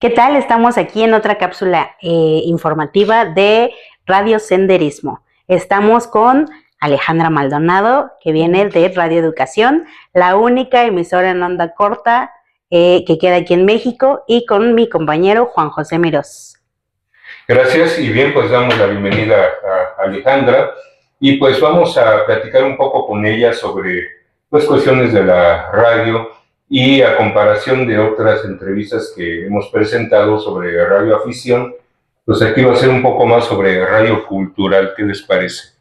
¿Qué tal? Estamos aquí en otra cápsula informativa de Radio Senderismo. Estamos con Alejandra Maldonado, que viene de Radio Educación, la única emisora en onda corta que queda aquí en México, y con mi compañero Juan José Mirós. Gracias, y bien, pues damos la bienvenida a Alejandra, y pues vamos a platicar un poco con ella sobre pues cuestiones de la radio, y a comparación de otras entrevistas que hemos presentado sobre radio afición, pues aquí va a ser un poco más sobre radio cultural. ¿Qué les parece?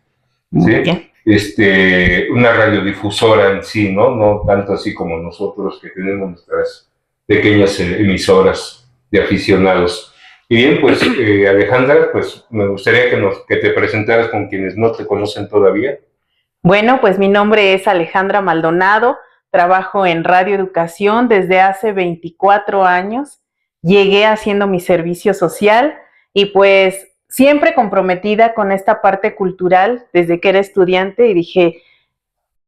¿Sí? Una radiodifusora en sí, ¿no? No tanto así como nosotros, que tenemos nuestras pequeñas emisoras de aficionados. Y bien, pues Alejandra, pues me gustaría que te presentaras con quienes no te conocen todavía. Bueno, pues mi nombre es Alejandra Maldonado. Trabajo en Radio Educación desde hace 24 años. Llegué haciendo mi servicio social y pues siempre comprometida con esta parte cultural desde que era estudiante, y dije,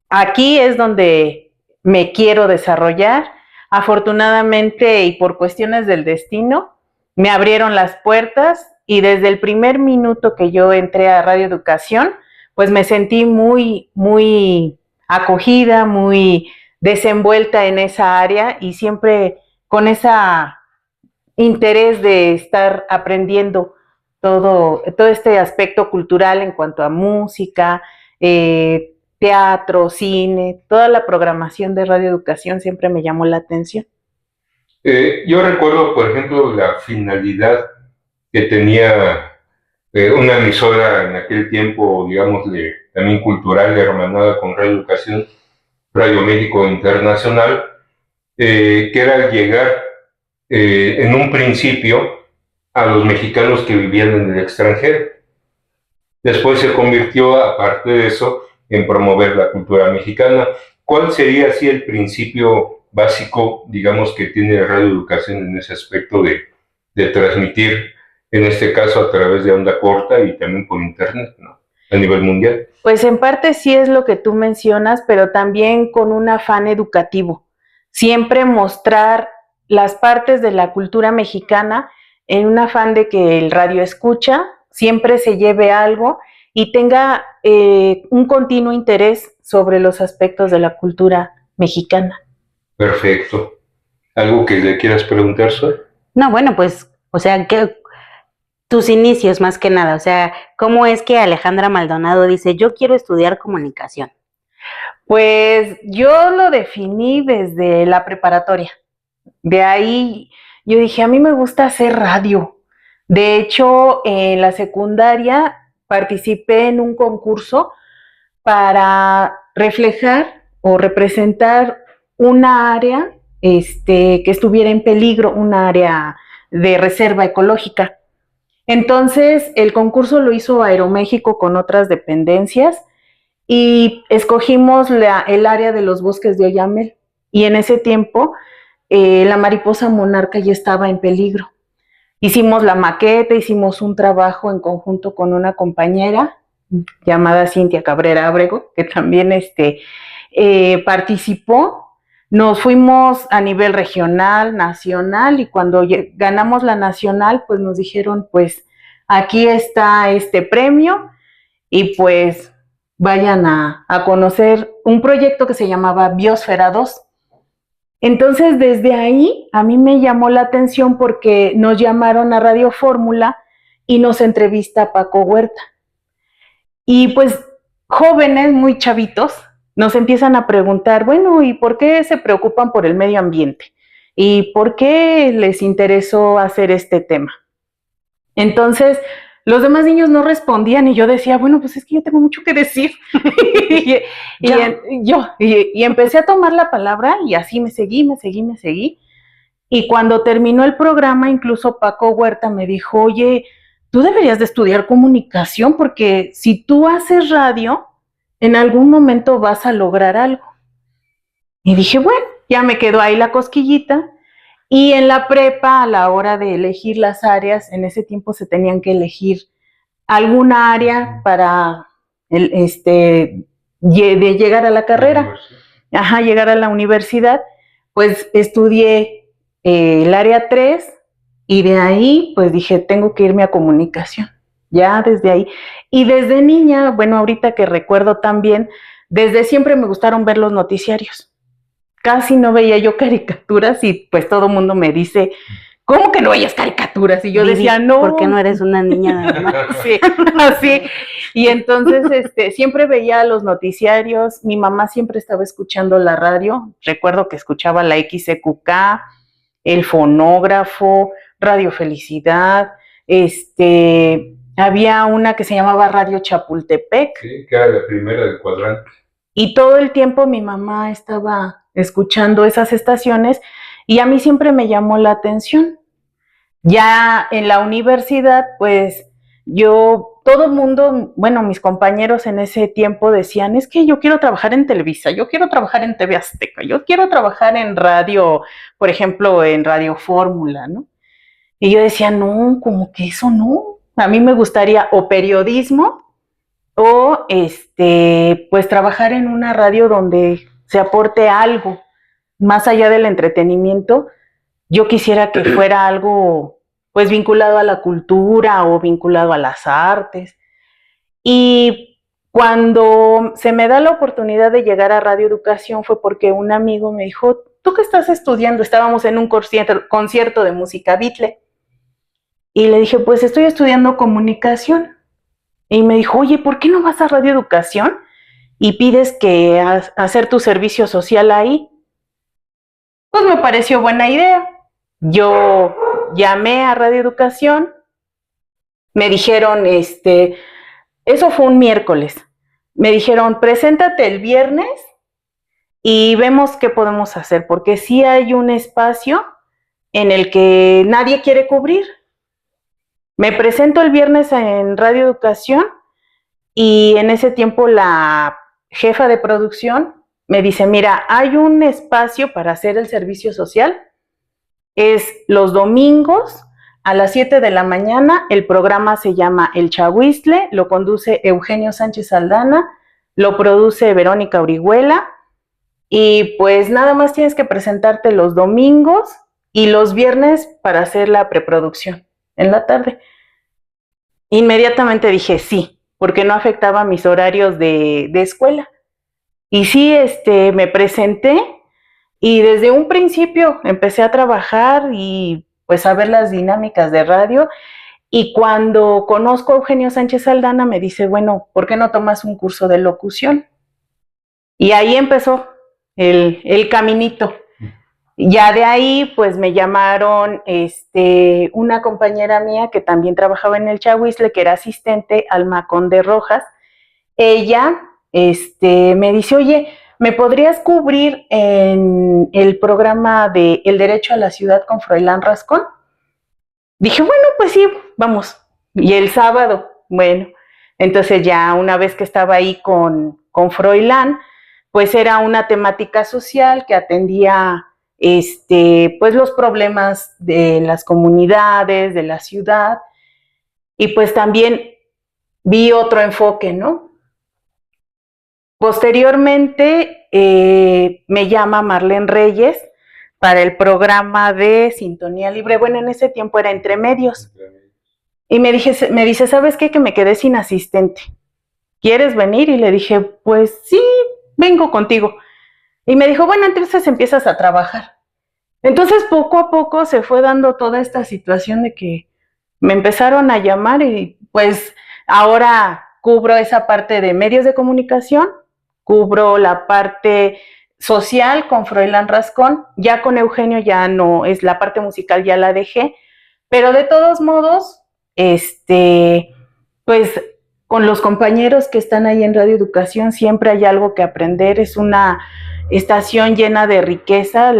aquí es donde me quiero desarrollar. Afortunadamente y por cuestiones del destino, me abrieron las puertas, y desde el primer minuto que yo entré a Radio Educación, pues me sentí muy acogida, muy desenvuelta en esa área, y siempre con ese interés de estar aprendiendo todo este aspecto cultural en cuanto a música, teatro, cine, toda la programación de Radio Educación siempre me llamó la atención. Yo recuerdo, por ejemplo, la finalidad que tenía una emisora en aquel tiempo, digamos, también cultural, hermanada con Radio Educación, Radio México Internacional, que era llegar en un principio a los mexicanos que vivían en el extranjero. Después se convirtió, aparte de eso, en promover la cultura mexicana. ¿Cuál sería así el principio básico, digamos, que tiene Radio Educación en ese aspecto de transmitir, en este caso a través de onda corta y también por internet, ¿no?, a nivel mundial? Pues en parte sí es lo que tú mencionas, pero también con un afán educativo. Siempre mostrar las partes de la cultura mexicana en un afán de que el radio escucha siempre se lleve algo y tenga un continuo interés sobre los aspectos de la cultura mexicana. Perfecto. ¿Algo que le quieras preguntar, Sol? No, bueno, pues, o sea, que tus inicios más que nada, o sea, ¿cómo es que Alejandra Maldonado dice, yo quiero estudiar comunicación? Pues yo lo definí desde la preparatoria. De ahí yo dije, a mí me gusta hacer radio. De hecho, en la secundaria participé en un concurso para reflejar o representar una área que estuviera en peligro, una área de reserva ecológica. Entonces, el concurso lo hizo Aeroméxico con otras dependencias, y escogimos el área de los bosques de Oyamel. Y en ese tiempo, la mariposa monarca ya estaba en peligro. Hicimos la maqueta, hicimos un trabajo en conjunto con una compañera llamada Cintia Cabrera Abrego, que también participó. Nos fuimos a nivel regional, nacional, y cuando ganamos la nacional, pues nos dijeron, pues aquí está este premio, y pues vayan a conocer un proyecto que se llamaba Biosfera 2. Entonces, desde ahí a mí me llamó la atención porque nos llamaron a Radio Fórmula y nos entrevista Paco Huerta. Y pues jóvenes, muy chavitos, nos empiezan a preguntar, bueno, ¿y por qué se preocupan por el medio ambiente? ¿Y por qué les interesó hacer este tema? Entonces, los demás niños no respondían, y yo decía, bueno, pues es que yo tengo mucho que decir. y empecé a tomar la palabra, y así me seguí. Y cuando terminó el programa, incluso Paco Huerta me dijo, oye, tú deberías de estudiar comunicación, porque si tú haces radio, en algún momento vas a lograr algo. Y dije, bueno, ya me quedó ahí la cosquillita. Y en la prepa, a la hora de elegir las áreas, en ese tiempo se tenían que elegir alguna área para de llegar a la carrera, llegar a la universidad. Pues estudié el área 3, Y de ahí, pues dije, tengo que irme a comunicación, ya desde ahí. Y desde niña, bueno, ahorita que recuerdo también, desde siempre me gustaron ver los noticiarios. Casi no veía yo caricaturas y pues todo el mundo me dice, ¿cómo que no veías caricaturas? Y yo Vivi, decía, no. ¿por qué no eres una niña normal? Sí, así. Y entonces siempre veía los noticiarios, mi mamá siempre estaba escuchando la radio, recuerdo que escuchaba la XEQK, el fonógrafo, Radio Felicidad, había una que se llamaba Radio Chapultepec. Sí, que era la primera del cuadrante. Y todo el tiempo mi mamá estaba escuchando esas estaciones y a mí siempre me llamó la atención. Ya en la universidad, pues todo el mundo, bueno, mis compañeros en ese tiempo decían, es que yo quiero trabajar en Televisa, yo quiero trabajar en TV Azteca, yo quiero trabajar en radio, por ejemplo, en Radio Fórmula, ¿no? Y yo decía, no, como que eso no. A mí me gustaría o periodismo o pues trabajar en una radio donde se aporte algo, más allá del entretenimiento. Yo quisiera que fuera algo pues vinculado a la cultura o vinculado a las artes. Y cuando se me da la oportunidad de llegar a Radio Educación fue porque un amigo me dijo, ¿tú qué estás estudiando? Estábamos en un concierto de música Beatle. Y le dije, pues estoy estudiando comunicación. Y me dijo, oye, ¿por qué no vas a Radio Educación y pides que hacer tu servicio social ahí? Pues me pareció buena idea. Yo llamé a Radio Educación, me dijeron, eso fue un miércoles, me dijeron, preséntate el viernes y vemos qué podemos hacer, porque sí hay un espacio en el que nadie quiere cubrir. Me presento el viernes en Radio Educación y en ese tiempo la jefa de producción me dice, mira, hay un espacio para hacer el servicio social, es los domingos a las 7 de la mañana, el programa se llama El Chahuiztle, lo conduce Eugenio Sánchez Aldana, lo produce Verónica Orihuela, y pues nada más tienes que presentarte los domingos y los viernes para hacer la preproducción en la tarde. Inmediatamente dije sí, porque no afectaba mis horarios de escuela. Y sí, me presenté y desde un principio empecé a trabajar y pues a ver las dinámicas de radio. Y cuando conozco a Eugenio Sánchez Aldana me dice, bueno, ¿por qué no tomas un curso de locución? Y ahí empezó el caminito. Ya de ahí, pues me llamaron una compañera mía que también trabajaba en el Chahuiztle, que era asistente, Alma Conde Rojas. Ella me dice, oye, ¿me podrías cubrir en el programa de El Derecho a la Ciudad con Froilán Rascón? Dije, bueno, pues sí, vamos. Y el sábado, bueno, entonces ya una vez que estaba ahí con Froilán, pues era una temática social que atendía pues los problemas de las comunidades, de la ciudad, y pues también vi otro enfoque, ¿no? Posteriormente me llama Marlene Reyes para el programa de Sintonía Libre, bueno, en ese tiempo era Entre Medios, y me dice, ¿sabes qué? Que me quedé sin asistente, ¿quieres venir? Y le dije, pues sí, vengo contigo. Y me dijo, bueno, entonces empiezas a trabajar. Entonces poco a poco se fue dando toda esta situación de que me empezaron a llamar y pues ahora cubro esa parte de medios de comunicación, cubro la parte social con Froilán Rascón, ya con Eugenio ya no, es la parte musical ya la dejé, pero de todos modos, pues con los compañeros que están ahí en Radio Educación siempre hay algo que aprender, es una estación llena de riqueza,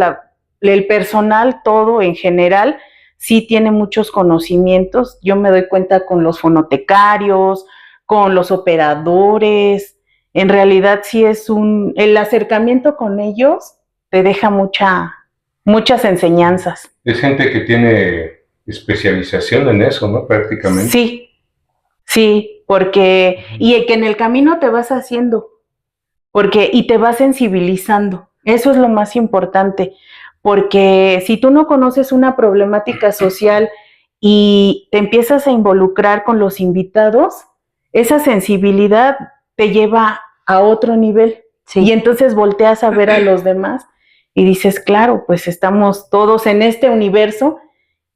el personal, todo en general, sí tiene muchos conocimientos. Yo me doy cuenta con los fonotecarios, con los operadores. En realidad sí es el acercamiento con ellos te deja muchas enseñanzas. Es gente que tiene especialización en eso, ¿no? Prácticamente. Sí, porque, y que en el camino te vas haciendo, y te vas sensibilizando. Eso es lo más importante, porque si tú no conoces una problemática social y te empiezas a involucrar con los invitados, esa sensibilidad te lleva a otro nivel. Sí. Y entonces volteas a ver a los demás y dices, claro, pues estamos todos en este universo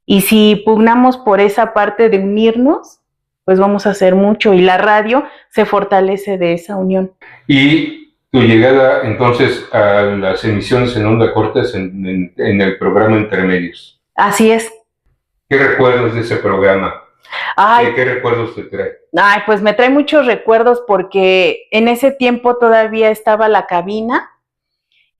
y si pugnamos por esa parte de unirnos, pues vamos a hacer mucho y la radio se fortalece de esa unión. Y tu llegada entonces a las emisiones en onda corta en el programa Intermedios. Así es. ¿Qué recuerdos de ese programa? ¿Qué recuerdos te trae? Ay, pues me trae muchos recuerdos porque en ese tiempo todavía estaba la cabina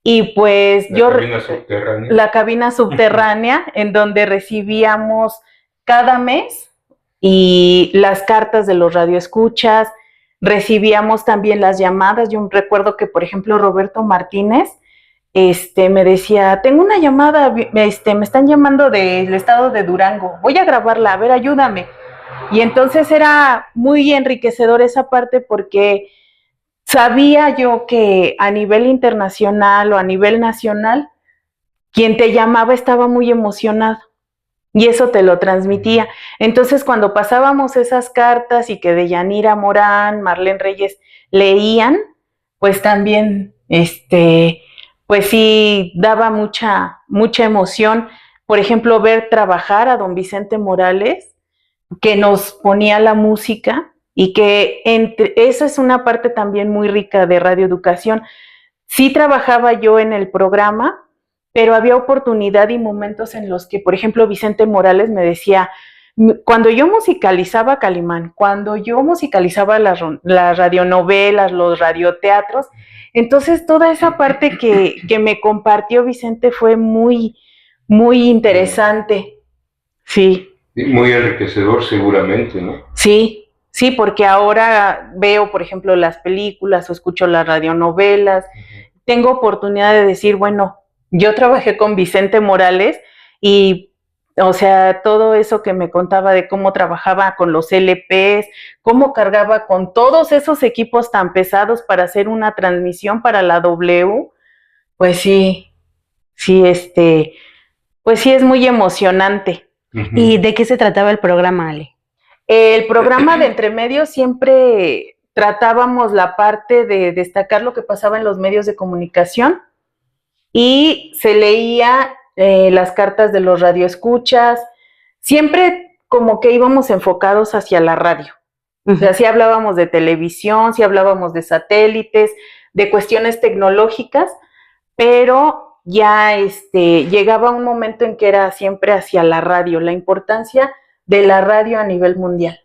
y pues la cabina subterránea en donde recibíamos cada mes y las cartas de los radioescuchas, recibíamos también las llamadas. Yo recuerdo que, por ejemplo, Roberto Martínez me decía, tengo una llamada, me están llamando del estado de Durango, voy a grabarla, a ver, ayúdame. Y entonces era muy enriquecedor esa parte porque sabía yo que a nivel internacional o a nivel nacional, quien te llamaba estaba muy emocionado y eso te lo transmitía. Entonces cuando pasábamos esas cartas y que Deyanira Morán, Marlene Reyes leían, pues también, pues sí, daba mucha emoción. Por ejemplo, ver trabajar a don Vicente Morales, que nos ponía la música y que esa es una parte también muy rica de radioeducación. Sí trabajaba yo en el programa, pero había oportunidad y momentos en los que, por ejemplo, Vicente Morales me decía, cuando yo musicalizaba Calimán, cuando yo musicalizaba las radionovelas, los radioteatros, entonces toda esa parte que me compartió Vicente fue muy, muy interesante. Sí. Muy enriquecedor seguramente, ¿no? Sí, sí, porque ahora veo, por ejemplo, las películas o escucho las radionovelas, tengo oportunidad de decir, bueno, yo trabajé con Vicente Morales y, o sea, todo eso que me contaba de cómo trabajaba con los LPs, cómo cargaba con todos esos equipos tan pesados para hacer una transmisión para la W, pues sí, pues sí es muy emocionante. ¿Y de qué se trataba el programa, Ale? El programa de Entre Medios siempre tratábamos la parte de destacar lo que pasaba en los medios de comunicación y se leía las cartas de los radioescuchas, siempre como que íbamos enfocados hacia la radio. O sea, sí hablábamos de televisión, sí hablábamos de satélites, de cuestiones tecnológicas, pero ya llegaba un momento en que era siempre hacia la radio, la importancia de la radio a nivel mundial.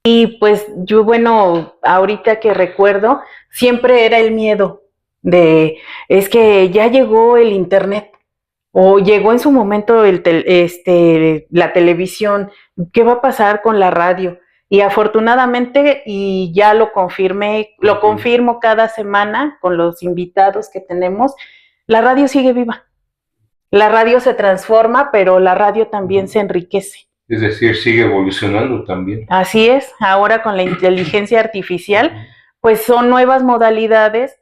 Y pues yo, bueno, ahorita que recuerdo, siempre era el miedo es que ya llegó el internet o llegó en su momento la televisión, ¿qué va a pasar con la radio? Y afortunadamente, y ya lo confirmo cada semana con los invitados que tenemos, la radio sigue viva. La radio se transforma, pero la radio también se enriquece. Es decir, sigue evolucionando también. Así es, ahora con la inteligencia artificial, pues son nuevas modalidades,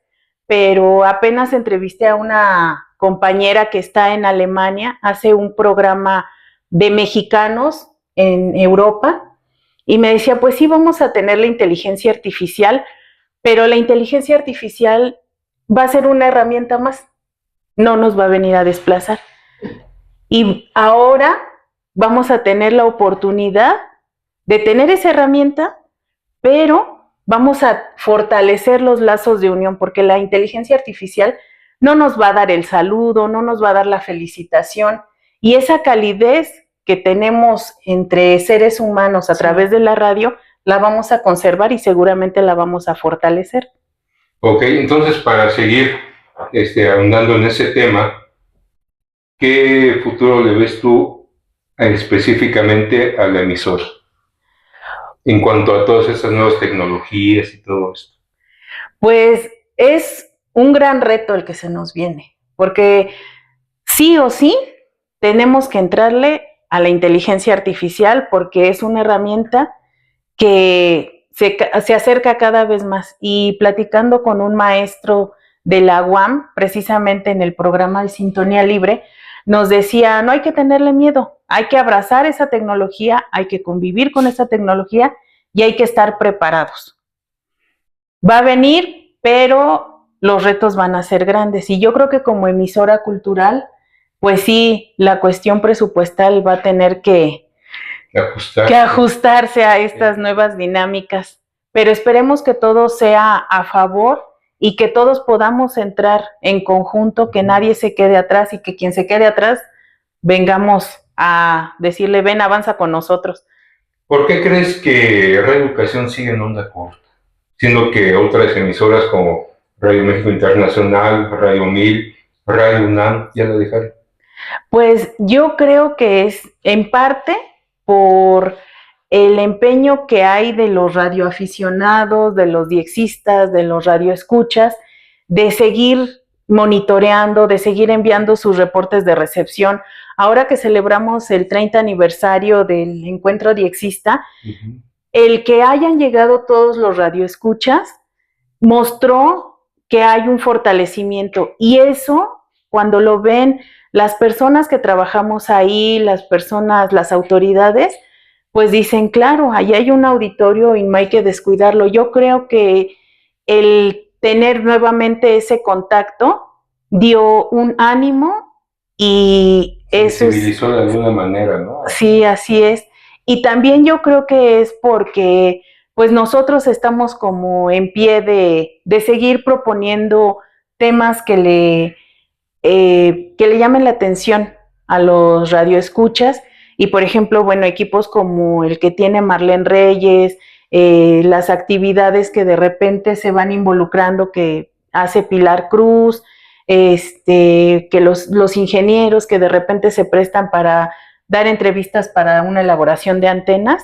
pero apenas entrevisté a una compañera que está en Alemania, hace un programa de mexicanos en Europa, y me decía, pues sí, vamos a tener la inteligencia artificial, pero la inteligencia artificial va a ser una herramienta más, no nos va a venir a desplazar. Y ahora vamos a tener la oportunidad de tener esa herramienta, pero vamos a fortalecer los lazos de unión, porque la inteligencia artificial no nos va a dar el saludo, no nos va a dar la felicitación, y esa calidez que tenemos entre seres humanos a través de la radio, la vamos a conservar y seguramente la vamos a fortalecer. Ok, entonces para seguir ahondando en ese tema, ¿qué futuro le ves tú específicamente a la emisora en cuanto a todas esas nuevas tecnologías y todo esto? Pues es un gran reto el que se nos viene, porque sí o sí tenemos que entrarle a la inteligencia artificial porque es una herramienta que se acerca cada vez más. Y platicando con un maestro de la UAM, precisamente en el programa de Sintonía Libre, nos decía, no hay que tenerle miedo, hay que abrazar esa tecnología, hay que convivir con esa tecnología y hay que estar preparados. Va a venir, pero los retos van a ser grandes. Y yo creo que como emisora cultural, pues sí, la cuestión presupuestal va a tener que ajustarse a estas nuevas dinámicas. Pero esperemos que todo sea a favor y que todos podamos entrar en conjunto, que nadie se quede atrás y que quien se quede atrás vengamos a decirle, ven, avanza con nosotros. ¿Por qué crees que Radio Educación sigue en onda corta? Siendo que otras emisoras como Radio México Internacional, Radio 1000, Radio UNAM ya la dejaron. Pues yo creo que es en parte por el empeño que hay de los radioaficionados, de los diexistas, de los radioescuchas, de seguir monitoreando, de seguir enviando sus reportes de recepción. Ahora que celebramos el 30 aniversario del encuentro diexista, el que hayan llegado todos los radioescuchas mostró que hay un fortalecimiento, y eso, cuando lo ven las personas que trabajamos ahí, las personas, las autoridades, pues dicen, claro, ahí hay un auditorio y no hay que descuidarlo. Yo creo que el tener nuevamente ese contacto dio un ánimo y eso sensibilizó de alguna manera, ¿no? Sí, así es. Y también yo creo que es porque pues nosotros estamos como en pie de seguir proponiendo temas que le llamen la atención a los radioescuchas. Y por ejemplo, bueno, equipos como el que tiene Marlene Reyes, las actividades que de repente se van involucrando, que hace Pilar Cruz, que los ingenieros que de repente se prestan para dar entrevistas para una elaboración de antenas,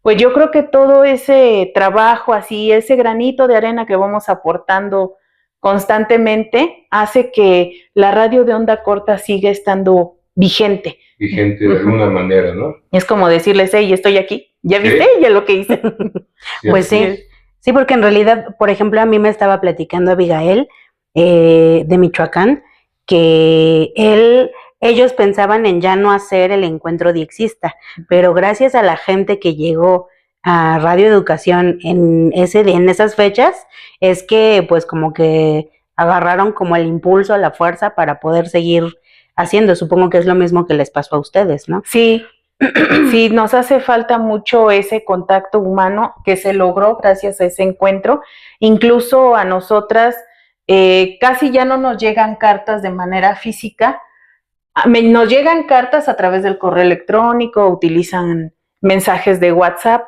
pues yo creo que todo ese trabajo así, ese granito de arena que vamos aportando constantemente, hace que la radio de onda corta siga estando vigente. Vigente de alguna manera, ¿no? Es como decirles, hey, estoy aquí, ¿ya viste? ¿Sí? Ya lo que hice. Pues sí, sí, porque en realidad, por ejemplo, a mí me estaba platicando Abigail de Michoacán, que ellos pensaban en ya no hacer el encuentro diexista, pero gracias a la gente que llegó a Radio Educación en esas fechas, es que pues como que agarraron como el impulso, la fuerza para poder seguir haciendo. Supongo que es lo mismo que les pasó a ustedes, ¿no? Sí, sí, nos hace falta mucho ese contacto humano que se logró gracias a ese encuentro. Incluso a nosotras casi ya no nos llegan cartas de manera física, nos llegan cartas a través del correo electrónico, utilizan mensajes de WhatsApp,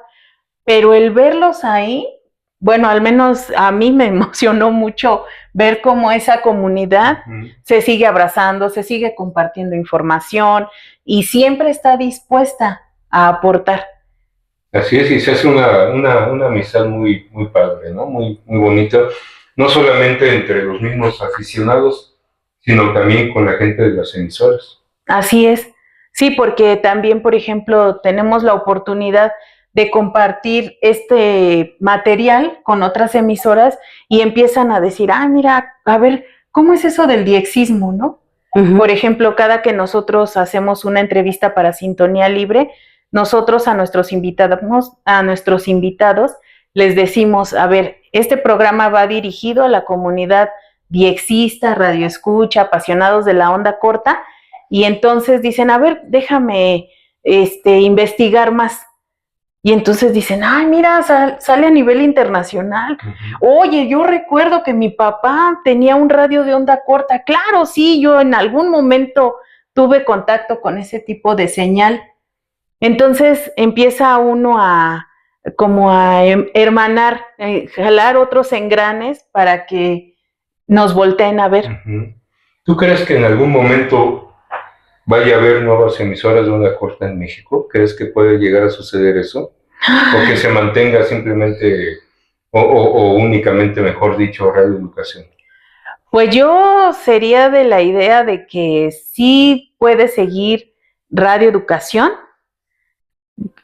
pero el verlos ahí, bueno, al menos a mí me emocionó mucho ver cómo esa comunidad se sigue abrazando, se sigue compartiendo información y siempre está dispuesta a aportar. Así es, y se hace una amistad muy, muy padre, ¿no? Muy, muy bonita, no solamente entre los mismos aficionados, sino también con la gente de las emisoras. Así es, sí, porque también, por ejemplo, tenemos la oportunidad de compartir este material con otras emisoras y empiezan a decir, mira, a ver, ¿cómo es eso del diexismo, no? Por ejemplo, cada que nosotros hacemos una entrevista para Sintonía Libre, nosotros a nuestros invitados les decimos, a ver, este programa va dirigido a la comunidad diexista, radioescucha, apasionados de la onda corta, y entonces dicen, a ver, déjame investigar más. Y entonces dicen, mira, sale a nivel internacional. Oye, yo recuerdo que mi papá tenía un radio de onda corta. Claro, sí, yo en algún momento tuve contacto con ese tipo de señal. Entonces empieza uno a hermanar, jalar otros engranes para que nos volteen a ver. ¿Tú crees que en algún momento vaya a haber nuevas emisoras de onda corta en México? ¿Crees que puede llegar a suceder eso? ¿O que se mantenga simplemente o únicamente, mejor dicho, Radio Educación? Pues yo sería de la idea de que sí puede seguir Radio Educación.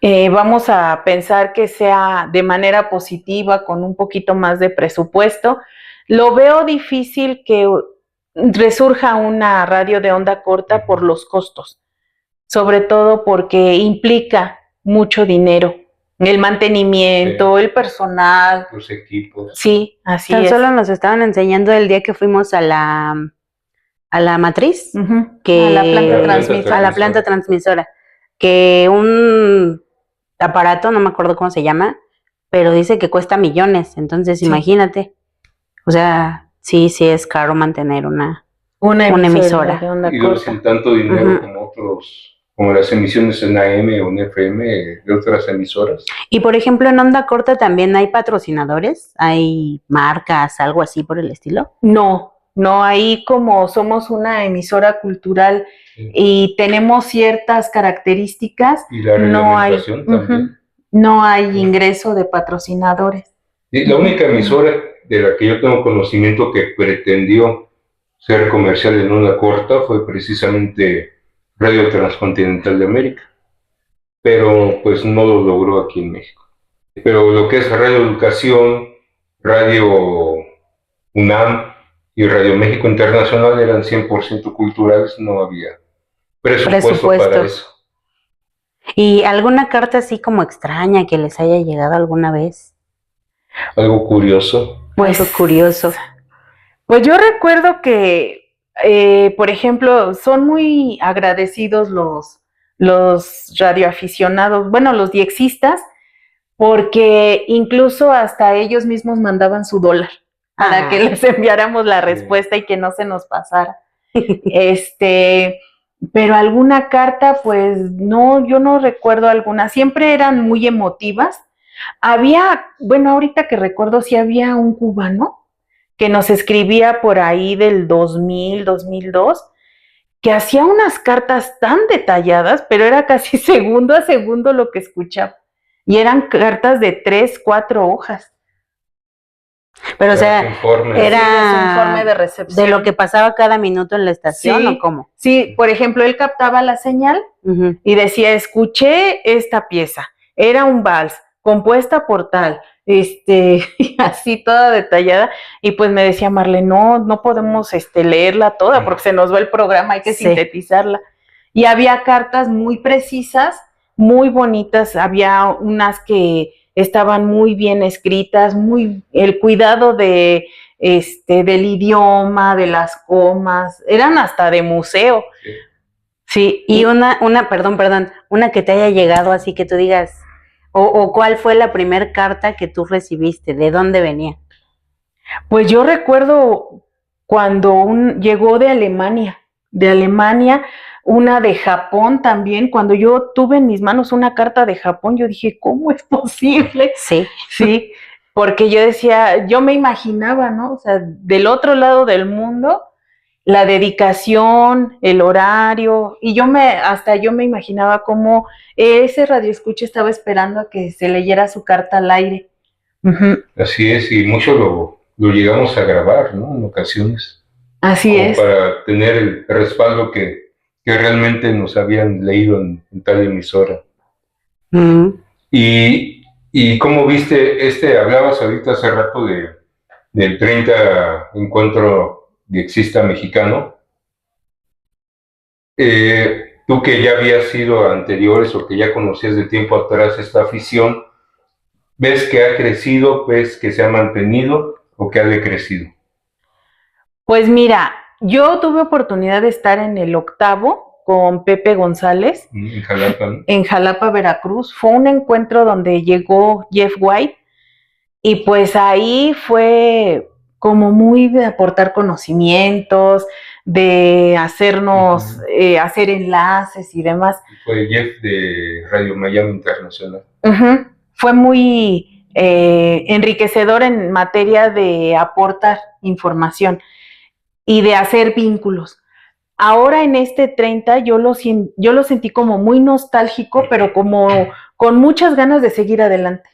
Vamos a pensar que sea de manera positiva, con un poquito más de presupuesto. Lo veo difícil que resurja una radio de onda corta por los costos, sobre todo porque implica mucho dinero, el mantenimiento, el personal. Los equipos. Sí, así Tan es. solo nos estaban enseñando el día que fuimos a la matriz, que A la planta transmisora. a la planta transmisora, que un aparato, no me acuerdo cómo se llama, pero dice que cuesta millones, entonces Sí. imagínate, o sea, sí es caro mantener una emisora. de onda Y luego corta. sin tanto dinero Ujú. como otros, como las emisiones en AM o en FM de otras emisoras. Y por ejemplo, en onda corta también hay patrocinadores, hay marcas, algo así por el estilo. No, ahí como somos una emisora cultural Sí. y tenemos ciertas características, Y la no hay, reglamentación también. no hay ingreso de patrocinadores. Y la única emisora de la que yo tengo conocimiento que pretendió ser comercial en onda corta fue precisamente Radio Transcontinental de América, pero pues no lo logró aquí en México. Pero lo que es Radio Educación, Radio UNAM y Radio México Internacional eran 100% culturales, no había presupuesto para eso. ¿Y alguna carta así como extraña que les haya llegado alguna vez? Algo curioso. Algo curioso. Pues yo recuerdo que, por ejemplo, son muy agradecidos los radioaficionados, bueno, los diexistas, porque incluso hasta ellos mismos mandaban su dólar para que les enviáramos la respuesta y que no se nos pasara. Pero alguna carta, pues no, yo no recuerdo alguna. Siempre eran muy emotivas. Bueno, ahorita que recuerdo, sí había un cubano que nos escribía por ahí del 2000, 2002, que hacía unas cartas tan detalladas, pero era casi segundo a segundo lo que escuchaba. Y eran cartas de 3, 4 hojas. Pero, o sea, era su informe de recepción. ¿De lo que pasaba cada minuto en la estación o cómo? Sí, por ejemplo, él captaba la señal y decía, escuché esta pieza, era un vals, compuesta por tal, así toda detallada, y pues me decía Marle, no podemos leerla toda porque se nos va el programa, hay que sintetizarla. Y había cartas muy precisas, muy bonitas, había unas que estaban muy bien escritas, el cuidado del idioma, de las comas, eran hasta de museo. Sí, y una que te haya llegado así que tú digas, o ¿cuál fue la primera carta que tú recibiste? ¿De dónde venía? Pues yo recuerdo cuando llegó de Alemania, una de Japón también. Cuando yo tuve en mis manos una carta de Japón, yo dije, ¿cómo es posible? Sí, porque yo decía, yo me imaginaba, ¿no? O sea, del otro lado del mundo, la dedicación, el horario, y hasta yo me imaginaba cómo ese radioescucha estaba esperando a que se leyera su carta al aire. Así es, y mucho lo llegamos a grabar, ¿no? En ocasiones. Así es. Para tener el respaldo que realmente nos habían leído en tal emisora. Y ¿cómo viste, hablabas ahorita hace rato del 30 encuentro diexista mexicano? Tú que ya habías sido anteriores o que ya conocías de tiempo atrás esta afición, ¿ves que ha crecido, ves que se ha mantenido o que ha decrecido? Pues mira, yo tuve oportunidad de estar en el 8º con Pepe González. En Jalapa, ¿no? En Jalapa, Veracruz. Fue un encuentro donde llegó Jeff White y pues ahí fue como muy de aportar conocimientos, de hacernos, hacer enlaces y demás. Fue Jeff de Radio Miami Internacional. Fue muy enriquecedor en materia de aportar información y de hacer vínculos. Ahora en este 30 yo lo sentí como muy nostálgico, pero como con muchas ganas de seguir adelante.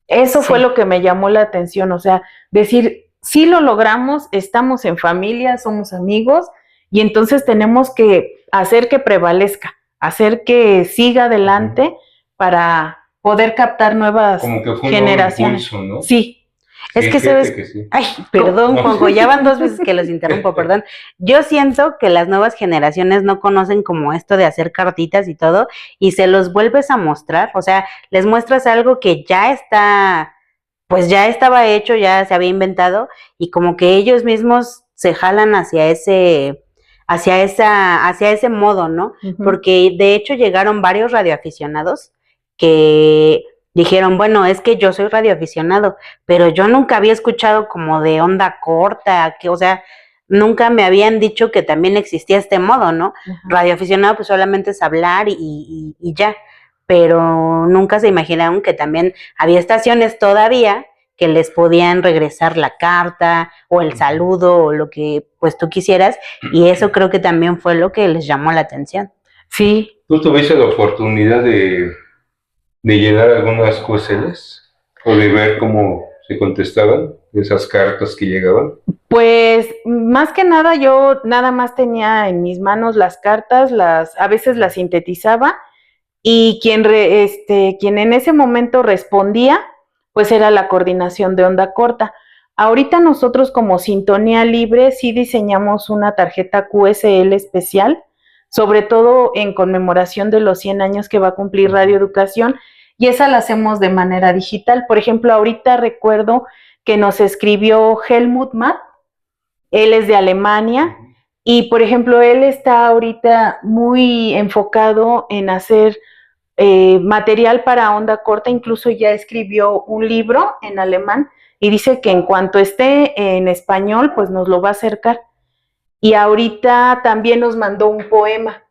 Eso fue lo que me llamó la atención, o sea, decir, sí lo logramos, estamos en familia, somos amigos, y entonces tenemos que hacer que prevalezca, hacer que siga adelante para poder captar nuevas como que fue generaciones. Un impulso, ¿no? Sí. Es Sí, que fíjate sabes, que sí. ay, perdón, No, Juanjo, ya van 2 veces que los interrumpo, perdón. Yo siento que las nuevas generaciones no conocen como esto de hacer cartitas y todo, y se los vuelves a mostrar, o sea, les muestras algo que ya está, pues ya estaba hecho, ya se había inventado, y como que ellos mismos se jalan hacia ese modo, ¿no? Porque de hecho llegaron varios radioaficionados que dijeron, bueno, es que yo soy radioaficionado, pero yo nunca había escuchado como de onda corta, que, o sea, nunca me habían dicho que también existía este modo, ¿no? Radioaficionado pues solamente es hablar y ya, pero nunca se imaginaron que también había estaciones todavía que les podían regresar la carta o el saludo o lo que pues tú quisieras, y eso creo que también fue lo que les llamó la atención. Sí. ¿Tú tuviste la oportunidad de llenar algunas QSLs o de ver cómo se contestaban esas cartas que llegaban? Pues más que nada yo nada más tenía en mis manos las cartas, a veces las sintetizaba y quien en ese momento respondía, pues era la coordinación de onda corta. Ahorita nosotros como Sintonía Libre sí diseñamos una tarjeta QSL especial, sobre todo en conmemoración de los 100 años que va a cumplir Radio Educación, y esa la hacemos de manera digital. Por ejemplo, ahorita recuerdo que nos escribió Helmut Matt, él es de Alemania, y por ejemplo, él está ahorita muy enfocado en hacer material para onda corta, incluso ya escribió un libro en alemán y dice que en cuanto esté en español, pues nos lo va a acercar. Y ahorita también nos mandó un poema.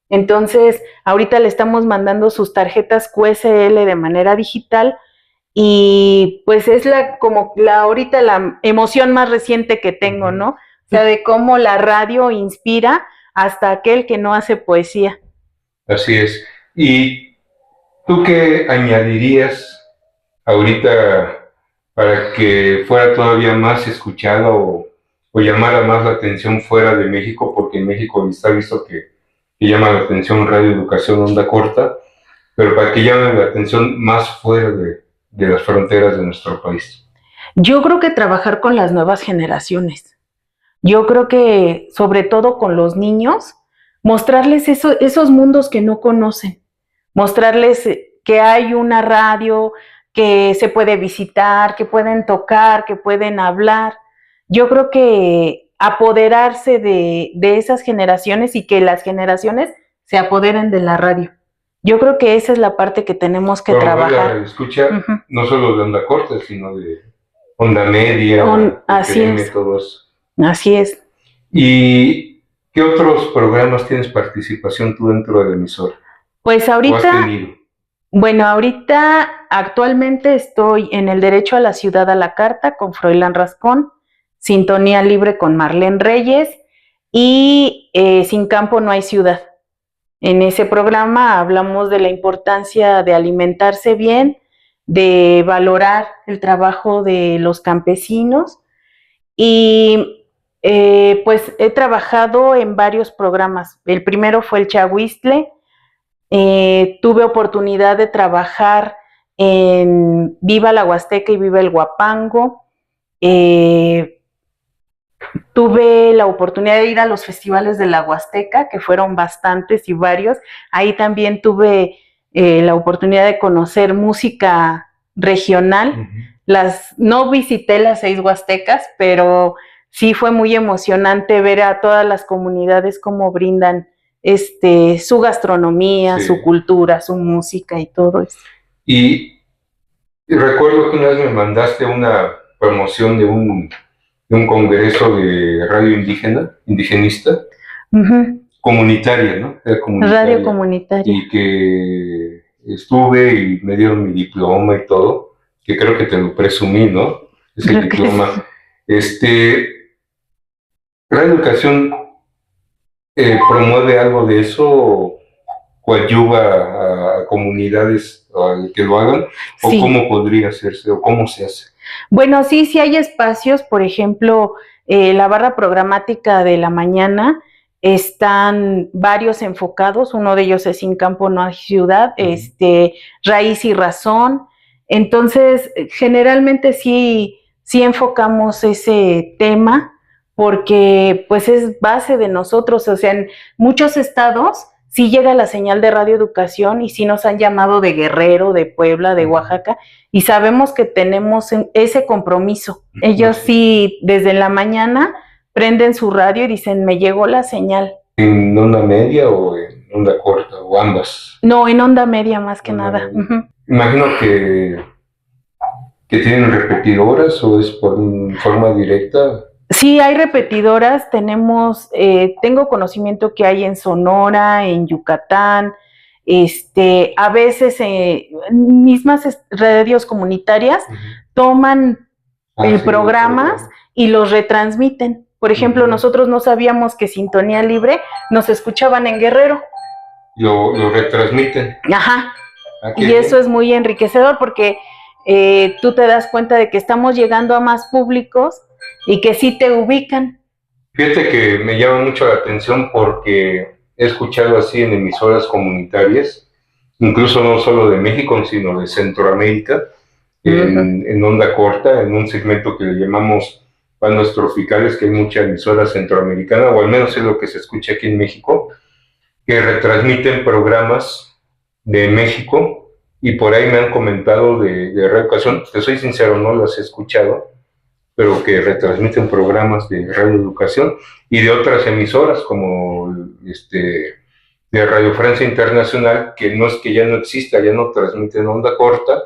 Entonces, ahorita le estamos mandando sus tarjetas QSL de manera digital y pues es ahorita la emoción más reciente que tengo, ¿no? O sea, de cómo la radio inspira hasta aquel que no hace poesía. Así es. ¿Y tú qué añadirías ahorita para que fuera todavía más escuchado o llamara más la atención fuera de México? Porque en México está visto que llama la atención Radio Educación Onda Corta, pero para que llame la atención más fuera de las fronteras de nuestro país. Yo creo que trabajar con las nuevas generaciones. Yo creo que sobre todo con los niños, mostrarles esos mundos que no conocen, mostrarles que hay una radio, que se puede visitar, que pueden tocar, que pueden hablar. Yo creo que apoderarse de esas generaciones y que las generaciones se apoderen de la radio. Yo creo que esa es la parte que tenemos que trabajar. Escucha no solo de onda corta, sino de onda media, así FM, es. todo eso. Así es. ¿Y qué otros programas tienes participación tú dentro de la emisora? Pues ahorita, ¿O has tenido? Bueno, ahorita actualmente estoy en El Derecho a la Ciudad a la Carta con Froilán Rascón, Sintonía Libre con Marlene Reyes y Sin Campo no hay ciudad. En ese programa hablamos de la importancia de alimentarse bien, de valorar el trabajo de los campesinos y pues he trabajado en varios programas. El primero fue el Chahuistle. Tuve oportunidad de trabajar en Viva la Huasteca y Viva el Huapango. Tuve la oportunidad de ir a los festivales de la Huasteca, que fueron bastantes y varios. Ahí también tuve la oportunidad de conocer música regional. No visité las 6 huastecas, pero sí fue muy emocionante ver a todas las comunidades cómo brindan su gastronomía, su cultura, su música y todo eso. Y recuerdo que una vez me mandaste una promoción de un congreso de radio indigenista, comunitaria, ¿no? Era comunitaria, radio comunitaria. Y que estuve y me dieron mi diploma y todo, que creo que te lo presumí, ¿no? Ese Creo diploma. ¿Radio Educación promueve algo de eso o ayuda a comunidades a que lo hagan? ¿O Sí. cómo podría hacerse o cómo se hace? Bueno, sí hay espacios, por ejemplo, la barra programática de la mañana, están varios enfocados, uno de ellos es Sin Campo no hay ciudad, Raíz y Razón. Entonces, generalmente sí sí enfocamos ese tema porque pues es base de nosotros, o sea, en muchos estados sí llega la señal de Radio Educación y sí nos han llamado de Guerrero, de Puebla, de Oaxaca, y sabemos que tenemos ese compromiso. Ellos sí, desde la mañana prenden su radio y dicen, me llegó la señal. ¿En onda media o en onda corta o ambas? No, en onda media más que nada. Imagino que tienen repetidoras o es por forma directa. Sí, hay repetidoras, tengo conocimiento que hay en Sonora, en Yucatán, a veces mismas radios comunitarias toman programas y los retransmiten. Por ejemplo, nosotros no sabíamos que Sintonía Libre nos escuchaban en Guerrero. Lo retransmiten. Ajá. Y eso es muy enriquecedor porque tú te das cuenta de que estamos llegando a más públicos y que sí te ubican. Fíjate que me llama mucho la atención porque he escuchado así en emisoras comunitarias, incluso no solo de México, sino de Centroamérica, en onda corta, en un segmento que le llamamos bandas tropicales, que hay mucha emisora centroamericana, o al menos es lo que se escucha aquí en México, que retransmiten programas de México, y por ahí me han comentado de Radio Educación, te soy sincero, no las he escuchado, pero que retransmiten programas de Radio Educación y de otras emisoras como de Radio Francia Internacional, que no es que ya no exista, ya no transmiten onda corta,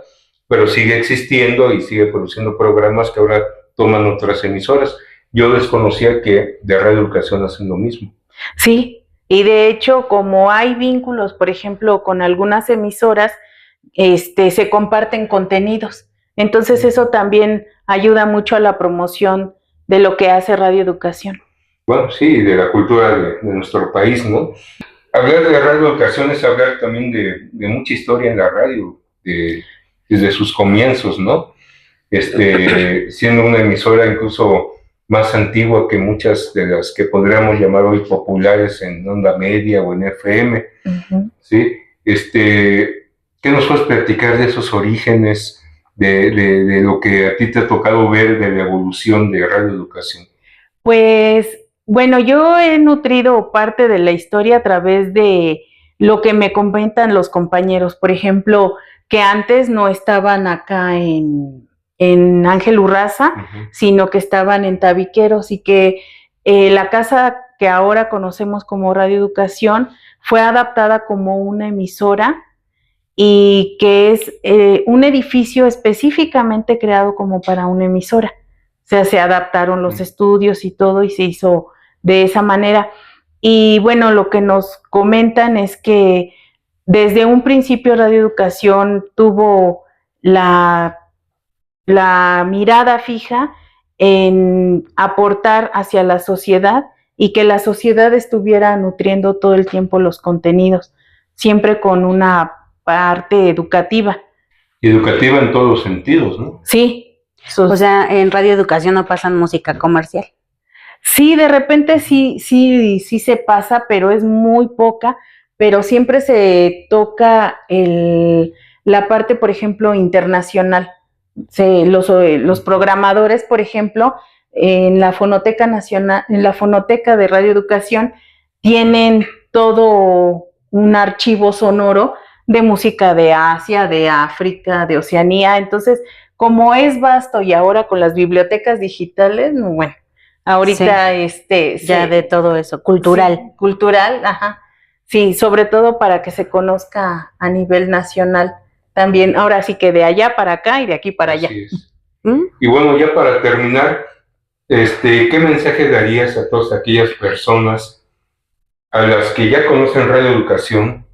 pero sigue existiendo y sigue produciendo programas que ahora toman otras emisoras. Yo desconocía que de Radio Educación hacen lo mismo. Sí, y de hecho, como hay vínculos, por ejemplo, con algunas emisoras, se comparten contenidos. Entonces eso también ayuda mucho a la promoción de lo que hace Radio Educación. Bueno, sí, de la cultura de nuestro país, ¿no? Hablar de Radio Educación es hablar también de mucha historia en la radio, desde sus comienzos, ¿no? Siendo una emisora incluso más antigua que muchas de las que podríamos llamar hoy populares en onda media o en FM, ¿sí? ¿Qué nos puedes platicar de esos orígenes, de lo que a ti te ha tocado ver de la evolución de Radio Educación? Pues, bueno, yo he nutrido parte de la historia a través de lo que me comentan los compañeros. Por ejemplo, que antes no estaban acá en Ángel Urraza, sino que estaban en Tabiqueros, y que la casa que ahora conocemos como Radio Educación fue adaptada como una emisora y que es un edificio específicamente creado como para una emisora. O sea, se adaptaron los estudios y todo y se hizo de esa manera. Y bueno, lo que nos comentan es que desde un principio Radio Educación tuvo la mirada fija en aportar hacia la sociedad y que la sociedad estuviera nutriendo todo el tiempo los contenidos, siempre con una parte educativa. Educativa en todos los sentidos, ¿no? Sí. O sea, en Radio Educación no pasan música comercial. Sí, de repente sí se pasa, pero es muy poca, pero siempre se toca la parte, por ejemplo, internacional. Los programadores, por ejemplo, en la Fonoteca Nacional, en la Fonoteca de Radio Educación, tienen todo un archivo sonoro de música de Asia, de África, de Oceanía. Entonces, como es vasto y ahora con las bibliotecas digitales, bueno, ahorita ya de todo eso, cultural. Sí, cultural, ajá. Sí, sobre todo para que se conozca a nivel nacional también, ahora sí que de allá para acá y de aquí para allá. Así es. Y bueno, ya para terminar, ¿qué mensaje darías a todas aquellas personas a las que ya conocen Radio Educación,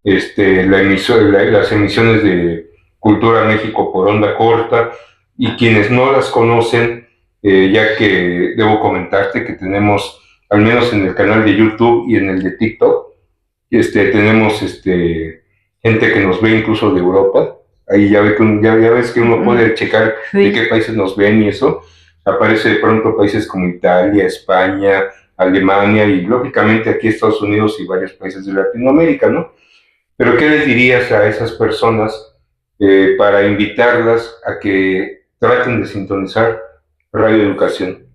las emisiones de Cultura México por onda corta, y quienes no las conocen, ya que debo comentarte que tenemos, al menos en el canal de YouTube y en el de TikTok, tenemos gente que nos ve incluso de Europa? Ahí ya ves que uno puede checar de qué países nos ven y eso. Aparece de pronto países como Italia, España, Alemania y lógicamente aquí Estados Unidos y varios países de Latinoamérica, ¿no? Pero ¿qué les dirías a esas personas para invitarlas a que traten de sintonizar Radio Educación.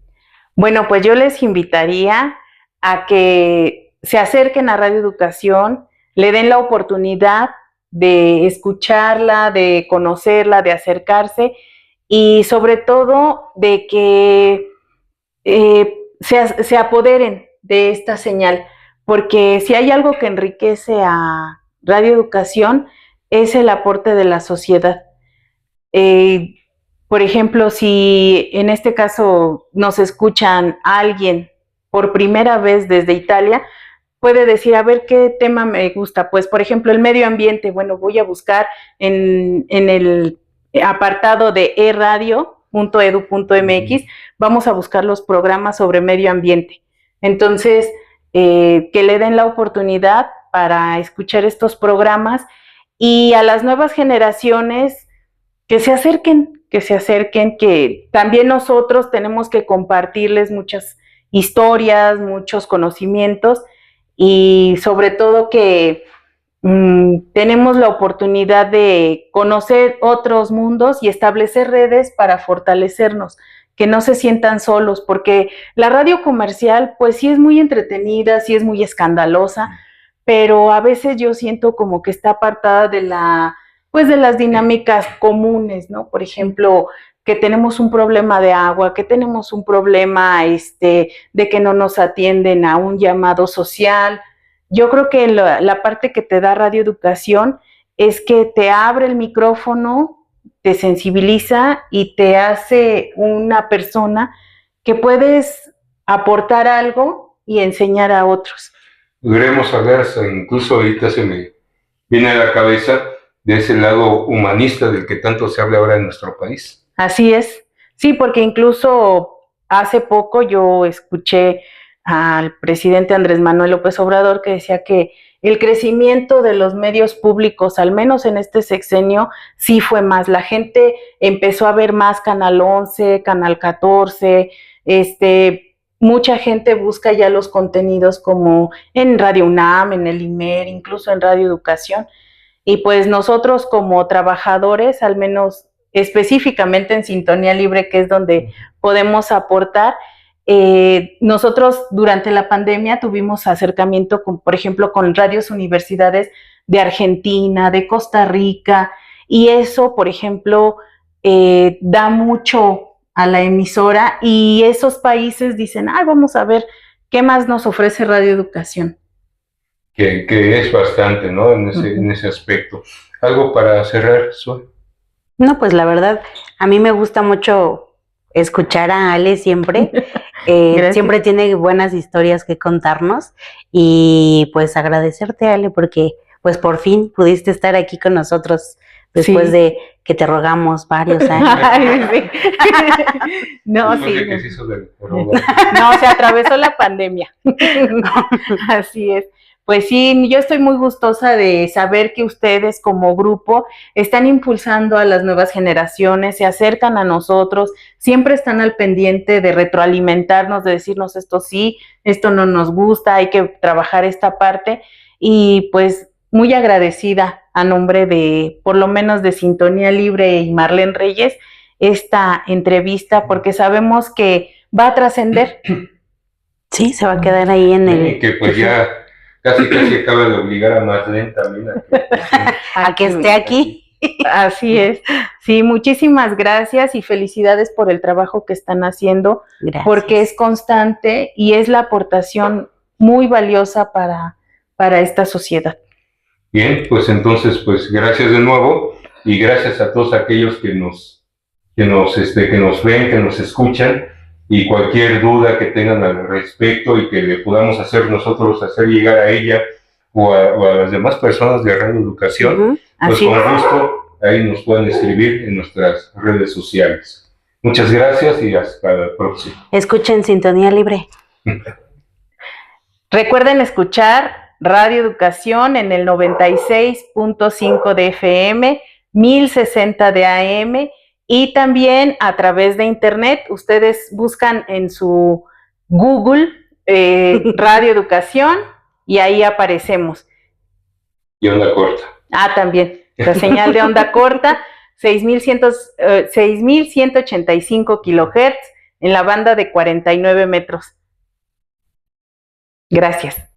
Bueno, pues yo les invitaría a que se acerquen a Radio Educación, le den la oportunidad de escucharla, de conocerla, de acercarse y sobre todo de que se apoderen de esta señal, porque si hay algo que enriquece a Radio Educación es el aporte de la sociedad. Por ejemplo, si en este caso nos escuchan a alguien por primera vez desde Italia, puede decir, a ver, ¿qué tema me gusta? Pues, por ejemplo, el medio ambiente. Bueno, voy a buscar en el apartado de eradio.edu.mx, vamos a buscar los programas sobre medio ambiente. Entonces, que le den la oportunidad para escuchar estos programas y a las nuevas generaciones que se acerquen, que también nosotros tenemos que compartirles muchas historias, muchos conocimientos y sobre todo que tenemos la oportunidad de conocer otros mundos y establecer redes para fortalecernos, que no se sientan solos, porque la radio comercial pues sí es muy entretenida, sí es muy escandalosa, pero a veces yo siento como que está apartada de las dinámicas comunes, ¿no? Por ejemplo, que tenemos un problema de agua, que tenemos un problema de que no nos atienden a un llamado social. Yo creo que la parte que te da Radio Educación es que te abre el micrófono, te sensibiliza y te hace una persona que puedes aportar algo y enseñar a otros. Podríamos hablar, incluso ahorita se me viene a la cabeza de ese lado humanista del que tanto se habla ahora en nuestro país. Así es, sí, porque incluso hace poco yo escuché al presidente Andrés Manuel López Obrador que decía que el crecimiento de los medios públicos, al menos en este sexenio, sí fue más. La gente empezó a ver más Canal 11, Canal 14, mucha gente busca ya los contenidos como en Radio UNAM, en el IMER, incluso en Radio Educación. Y pues nosotros como trabajadores, al menos específicamente en Sintonía Libre, que es donde podemos aportar, nosotros durante la pandemia tuvimos acercamiento, por ejemplo, con radios universidades de Argentina, de Costa Rica, y eso, por ejemplo, da mucho a la emisora y esos países dicen, vamos a ver qué más nos ofrece Radio Educación. Que es bastante, ¿no? En ese aspecto. ¿Algo para cerrar, Zoe? No, pues la verdad, a mí me gusta mucho escuchar a Ale siempre. Siempre tiene buenas historias que contarnos y pues agradecerte, Ale, porque pues por fin pudiste estar aquí con nosotros después de que te rogamos varios años. Ay, sí. No, sí. No, se atravesó la pandemia. Así es. Pues sí, yo estoy muy gustosa de saber que ustedes como grupo están impulsando a las nuevas generaciones, se acercan a nosotros, siempre están al pendiente de retroalimentarnos, de decirnos esto sí, esto no nos gusta, hay que trabajar esta parte y pues muy agradecida a nombre de, por lo menos de Sintonía Libre y Marlene Reyes, esta entrevista porque sabemos que va a trascender. Sí, se va a quedar ahí en el... Y que pues ya... Casi acaba de obligar a Marlene también a que esté aquí. Así es. Sí, muchísimas gracias y felicidades por el trabajo que están haciendo, gracias. Porque es constante y es la aportación muy valiosa para esta sociedad. Bien, pues entonces, pues gracias de nuevo y gracias a todos aquellos que nos ven, que nos escuchan. Y cualquier duda que tengan al respecto y que le podamos hacer llegar a ella o a las demás personas de Radio Educación, pues con gusto ahí nos pueden escribir en nuestras redes sociales. Muchas gracias y hasta la próxima. Escuchen Sintonía Libre. Recuerden escuchar Radio Educación en el 96.5 de FM, 1060 de AM, y también a través de internet, ustedes buscan en su Google Radio Educación y ahí aparecemos. Y onda corta. También, la señal de onda corta. 6.185 kilohertz en la banda de 49 metros. Gracias.